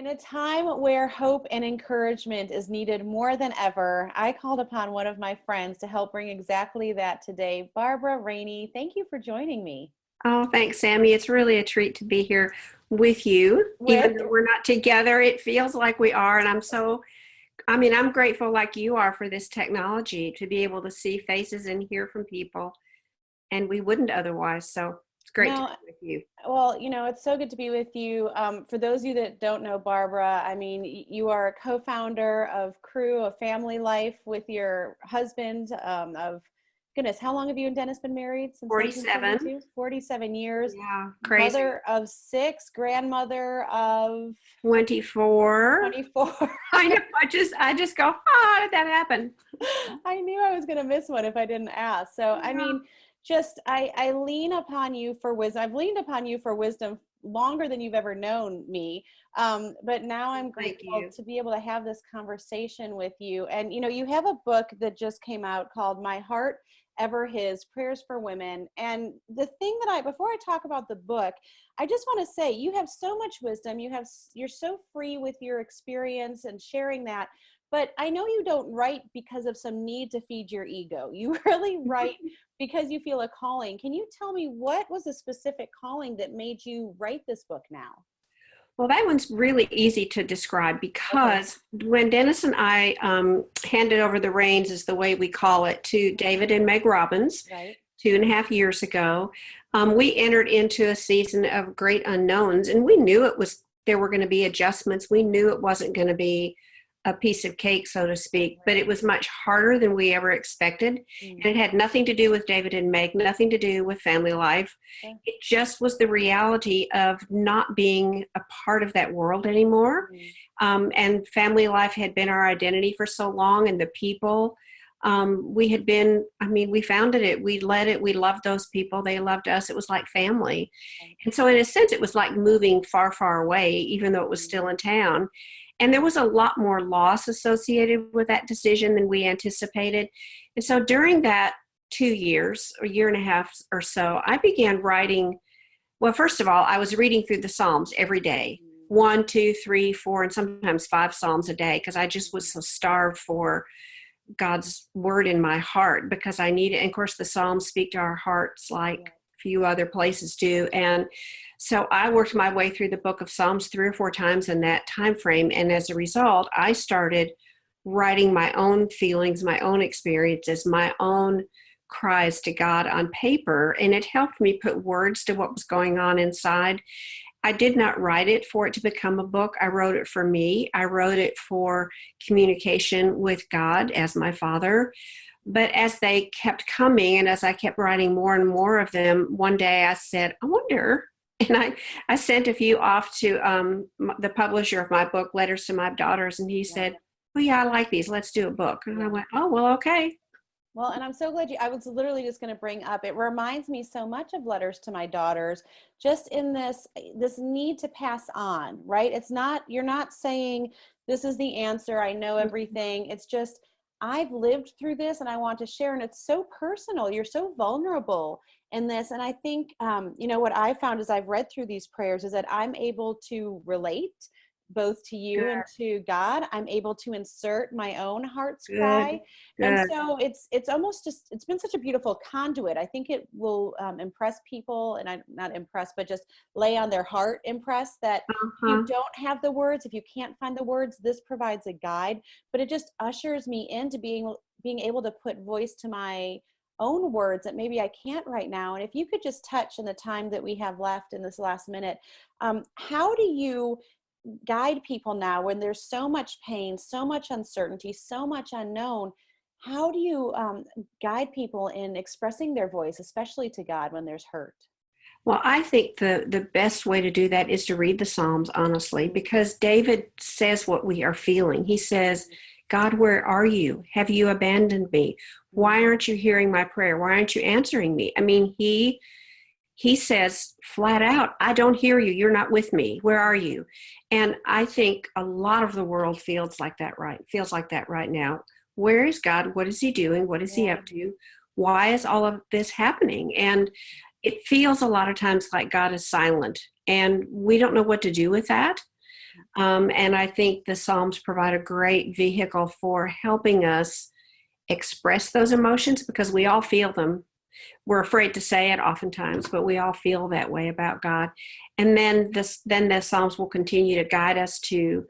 In a time where hope and encouragement is needed more than ever, I called upon one of my friends to help bring exactly that today. Barbara Rainey, thank you for joining me. Oh, thanks, Sammy. It's really a treat to be here with you. With Even though we're not together, it feels like we are. And I'm grateful like you are for this technology to be able to see faces and hear from people, and we wouldn't otherwise. So it's great to no, be with you. well, it's so good to be with you. For those of you that don't know Barbara, I mean, you are a co-founder of Crew, a family life with your husband. Of goodness, how long have you and Dennis been married? Since 47. 1972? 47 years. Yeah, crazy. Mother of 6, grandmother of 24. 24. I know. I just go, how did that happen? I knew I was going to miss one if I didn't ask. So, I Yeah. mean, just I lean upon you for wisdom. I've leaned upon you for wisdom longer than you've ever known me. But now I'm Thank grateful you. to be able to have this conversation with you. And, you have a book that just came out called My Heart Ever His, Prayers for Women. And the thing that before I talk about the book, I just want to say you have so much wisdom. You're so free with your experience and sharing that. But I know you don't write because of some need to feed your ego. You really write because you feel a calling. Can you tell me what was the specific calling that made you write this book now? Well, that one's really easy to describe Okay. because when Dennis and I handed over the reins, is the way we call it, to David and Meg Robbins Right. 2.5 years ago, we entered into a season of great unknowns, and we knew there were going to be adjustments. We knew it wasn't going to be a piece of cake, so to speak, but it was much harder than we ever expected. Mm. And it had nothing to do with David and Meg, nothing to do with family life. Sure. It just was the reality of not being a part of that world anymore. Mm. And family life had been our identity for so long, and the people we founded it, we led it, we loved those people, they loved us. It was like family. And so in a sense, it was like moving far, far away, even though it was still in town. And there was a lot more loss associated with that decision than we anticipated. And so during that 2 years, or year and a half or so, I began writing. Well, first of all, I was reading through the Psalms every day, 1, 2, 3, 4, and sometimes 5 Psalms a day, because I just was so starved for God's word in my heart, because I need it. And of course, the Psalms speak to our hearts like few other places do. And so I worked my way through the book of Psalms 3 or 4 times in that time frame. And as a result, I started writing my own feelings, my own experiences, my own cries to God on paper. And it helped me put words to what was going on inside. I did not write it for it to become a book. I wrote it for me. I wrote it for communication with God as my Father. But as they kept coming, and as I kept writing more and more of them, one day I said, I wonder. And I sent a few off to the publisher of my book, Letters to My Daughters, and he said, well, yeah, I like these. Let's do a book. And I went, oh, well, okay. Well, and I'm so glad I was literally just going to bring up, it reminds me so much of Letters to My Daughters, just in this need to pass on, right? You're not saying this is the answer, I know everything. It's just, I've lived through this and I want to share. And it's so personal. You're so vulnerable in this. And I think, what I found as I've read through these prayers is that I'm able to relate both to you Good, and to God. I'm able to insert my own heart's good, cry. And good. so it's almost just, it's been such a beautiful conduit. I think it will impress people, and I'm not impressed, but just lay on their heart impressed that if you Uh-huh. don't have the words, if you can't find the words, this provides a guide, but it just ushers me into being able to put voice to my own words that maybe I can't right now. And if you could just touch in the time that we have left in this last minute, how do you guide people now when there's so much pain, so much uncertainty, so much unknown? How do you guide people in expressing their voice, especially to God when there's hurt? Well, I think the best way to do that is to read the Psalms, honestly, because David says what we are feeling. He says, God, where are you? Have you abandoned me? Why aren't you hearing my prayer? Why aren't you answering me? I mean, he says flat out, I don't hear you. You're not with me. Where are you? And I think a lot of the world feels like that right now. Where is God? What is he doing? What is he Yeah. up to? Why is all of this happening? And it feels a lot of times like God is silent, and we don't know what to do with that. And I think the Psalms provide a great vehicle for helping us express those emotions because we all feel them. We're afraid to say it oftentimes, but we all feel that way about God. And then the Psalms will continue to guide us to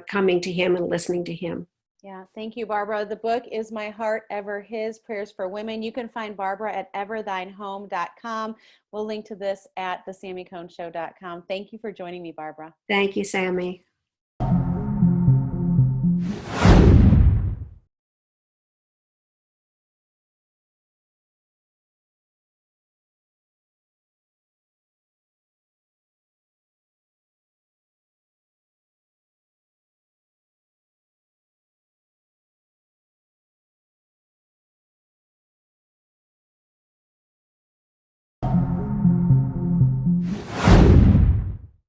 coming to Him and listening to Him. Yeah, thank you, Barbara. The book is My Heart Ever His, Prayers for Women. You can find Barbara at everthynehome.com. We'll link to this at thesammiconeshow.com. Thank you for joining me, Barbara. Thank you, Sami.